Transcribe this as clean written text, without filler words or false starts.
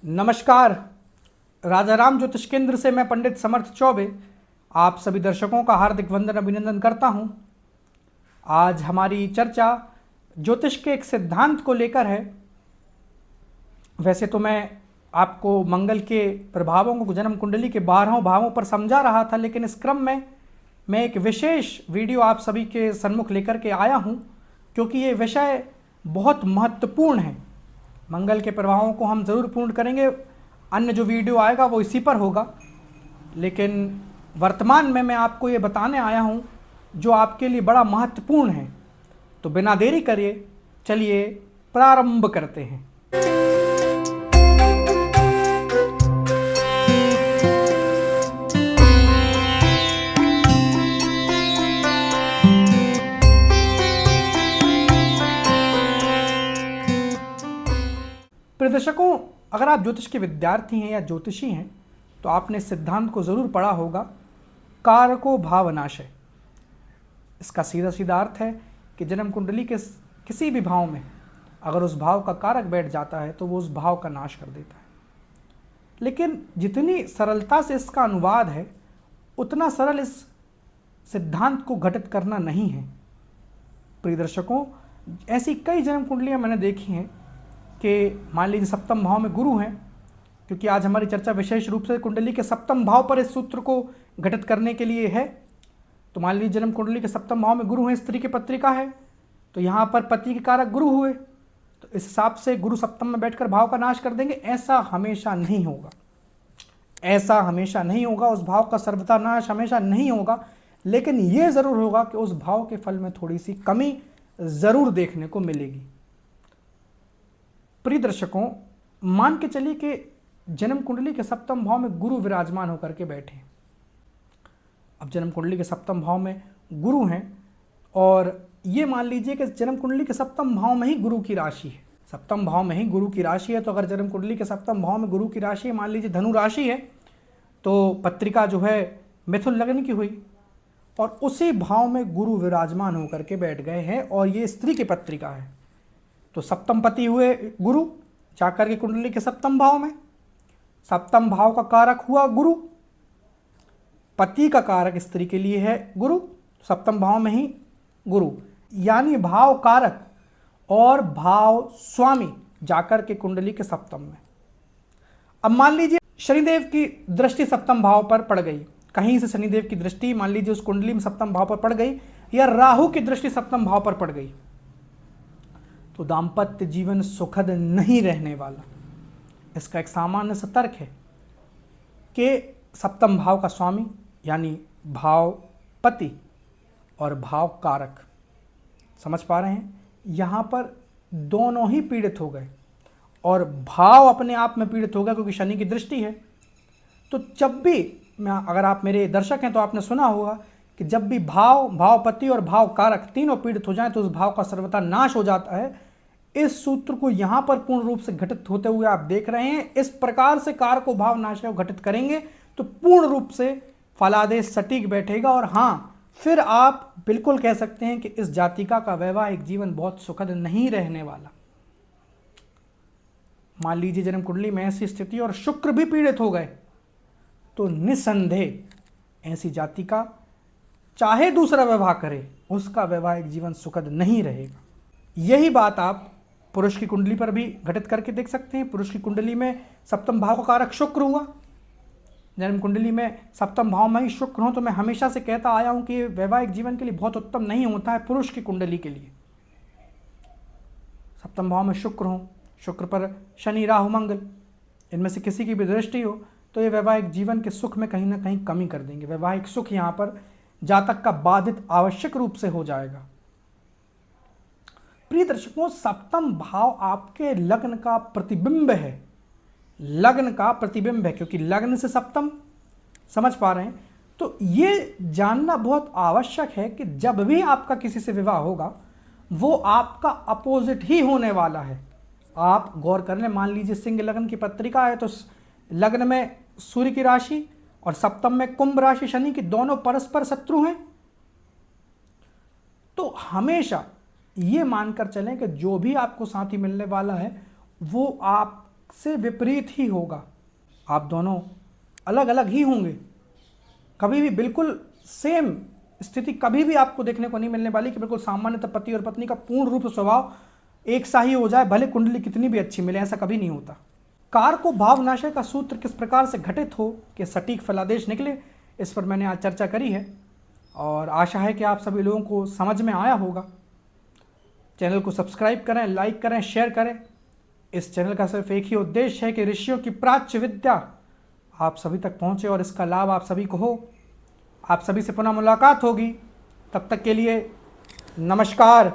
नमस्कार। राजा राम ज्योतिष केंद्र से मैं पंडित समर्थ चौबे आप सभी दर्शकों का हार्दिक वंदन अभिनंदन करता हूं। आज हमारी चर्चा ज्योतिष के एक सिद्धांत को लेकर है। वैसे तो मैं आपको मंगल के प्रभावों को जन्म कुंडली के 12 भावों पर समझा रहा था, लेकिन इस क्रम में मैं एक विशेष वीडियो आप सभी के सम्मुख लेकर के आया हूं, क्योंकि ये विषय बहुत महत्वपूर्ण है। मंगल के प्रभावों को हम ज़रूर पूर्ण करेंगे, अन्य जो वीडियो आएगा वो इसी पर होगा, लेकिन वर्तमान में मैं आपको ये बताने आया हूँ जो आपके लिए बड़ा महत्वपूर्ण है। तो बिना देरी करिए चलिए प्रारंभ करते हैं। प्रिय दर्शकों, अगर आप ज्योतिष के विद्यार्थी हैं या ज्योतिषी हैं तो आपने इस सिद्धांत को ज़रूर पढ़ा होगा, कारको भावनाशय। इसका सीधा सीधा अर्थ है कि जन्म कुंडली के किसी भी भाव में अगर उस भाव का कारक बैठ जाता है तो वो उस भाव का नाश कर देता है। लेकिन जितनी सरलता से इसका अनुवाद है, उतना सरल इस सिद्धांत को घटित करना नहीं है। प्रिय दर्शकों, ऐसी कई जन्म कुंडलियाँ मैंने देखी हैं कि मान लीजिए सप्तम भाव में गुरु हैं, क्योंकि आज हमारी चर्चा विशेष रूप से कुंडली के सप्तम भाव पर इस सूत्र को घटित करने के लिए है। तो मान लीजिए जन्म कुंडली के सप्तम भाव में गुरु हैं, स्त्री की पत्रिका है, तो यहाँ पर पति के कारक गुरु हुए, तो इस हिसाब से गुरु सप्तम में बैठकर भाव का नाश कर देंगे। ऐसा हमेशा नहीं होगा, ऐसा हमेशा नहीं होगा। उस भाव का सर्वथा नाश हमेशा नहीं होगा, लेकिन ये ज़रूर होगा कि उस भाव के फल में थोड़ी सी कमी ज़रूर देखने को मिलेगी। प्रिय दर्शकों, मान के चलिए कि जन्म कुंडली के सप्तम भाव में गुरु विराजमान होकर के बैठे। अब जन्म कुंडली के सप्तम भाव में गुरु हैं और ये मान लीजिए कि जन्म कुंडली के सप्तम भाव में ही गुरु की राशि है। सप्तम भाव में ही गुरु की राशि है, तो अगर जन्म कुंडली के सप्तम भाव में गुरु की राशि है, मान लीजिए धनु राशि है, तो पत्रिका जो है मिथुन लग्न की हुई और उसी भाव में गुरु विराजमान होकर के बैठ गए हैं और ये स्त्री की पत्रिका है। तो सप्तम पति हुए गुरु, जाकर के कुंडली के सप्तम भाव में, सप्तम भाव का कारक हुआ गुरु, पति का कारक स्त्री के लिए है गुरु, सप्तम भाव में ही गुरु, यानी भाव कारक और भाव स्वामी जाकर के कुंडली के सप्तम में। अब मान लीजिए शनिदेव की दृष्टि सप्तम भाव पर पड़ गई, कहीं से शनिदेव की दृष्टि मान लीजिए उस कुंडली में सप्तम भाव पर पड़ गई, या राहु की दृष्टि सप्तम भाव पर पड़ गई, तो दाम्पत्य जीवन सुखद नहीं रहने वाला। इसका एक सामान्य सा तर्क है कि सप्तम भाव का स्वामी यानी भाव पति और भाव कारक, समझ पा रहे हैं, यहाँ पर दोनों ही पीड़ित हो गए और भाव अपने आप में पीड़ित हो गया क्योंकि शनि की दृष्टि है। तो जब भी अगर आप मेरे दर्शक हैं तो आपने सुना होगा कि जब भी भावपति और भाव कारक तीनों पीड़ित हो जाएं तो उस भाव का सर्वथा नाश हो जाता है। इस सूत्र को यहाँ पर पूर्ण रूप से घटित होते हुए आप देख रहे हैं। इस प्रकार से कार को भाव नाश घटित करेंगे तो पूर्ण रूप से फलादेश सटीक बैठेगा और हाँ, फिर आप बिल्कुल कह सकते हैं कि इस जातिका का वैवाहिक जीवन बहुत सुखद नहीं रहने वाला। मान लीजिए जन्म कुंडली में ऐसी स्थिति और शुक्र भी पीड़ित हो गए, तो निसंदेह ऐसी जातिका चाहे दूसरा विवाह करे, उसका वैवाहिक जीवन सुखद नहीं रहेगा। यही बात आप पुरुष की कुंडली पर भी घटित करके देख सकते हैं। पुरुष की कुंडली में सप्तम भाव का कारक शुक्र हुआ, जन्म कुंडली में सप्तम भाव में ही शुक्र हो, तो मैं हमेशा से कहता आया हूं कि वैवाहिक जीवन के लिए बहुत उत्तम नहीं होता है पुरुष की कुंडली के लिए। सप्तम भाव में शुक्र हो, शुक्र पर शनि राहु मंगल, इनमें से किसी की भी दृष्टि हो, तो ये वैवाहिक जीवन के सुख में कहीं ना कहीं कमी कर देंगे। वैवाहिक सुख यहाँ पर जातक का बाधित आवश्यक रूप से हो जाएगा। प्रिय दर्शकों, सप्तम भाव आपके लग्न का प्रतिबिंब है, लग्न का प्रतिबिंब है, क्योंकि लग्न से सप्तम, समझ पा रहे हैं। तो ये जानना बहुत आवश्यक है कि जब भी आपका किसी से विवाह होगा वो आपका अपोजिट ही होने वाला है। आप गौर कर लें, मान लीजिए सिंह लग्न की पत्रिका है, तो लग्न में सूर्य की राशि और सप्तम में कुंभ राशि शनि की, दोनों परस्पर शत्रु हैं। तो हमेशा ये मानकर चलें कि जो भी आपको साथी मिलने वाला है वो आप से विपरीत ही होगा। आप दोनों अलग अलग ही होंगे, कभी भी बिल्कुल सेम स्थिति कभी भी आपको देखने को नहीं मिलने वाली कि बिल्कुल सामान्यतः पति और पत्नी का पूर्ण रूप से स्वभाव एक सा ही हो जाए, भले कुंडली कितनी भी अच्छी मिले, ऐसा कभी नहीं होता। कारको भावनाशय का सूत्र किस प्रकार से घटित हो कि सटीक फलादेश निकले, इस पर मैंने आज चर्चा करी है और आशा है कि आप सभी लोगों को समझ में आया होगा। चैनल को सब्सक्राइब करें, लाइक करें, शेयर करें। इस चैनल का सिर्फ एक ही उद्देश्य है कि ऋषियों की प्राच्य विद्या आप सभी तक पहुंचे और इसका लाभ आप सभी को हो। आप सभी से पुनः मुलाकात होगी, तब तक के लिए नमस्कार।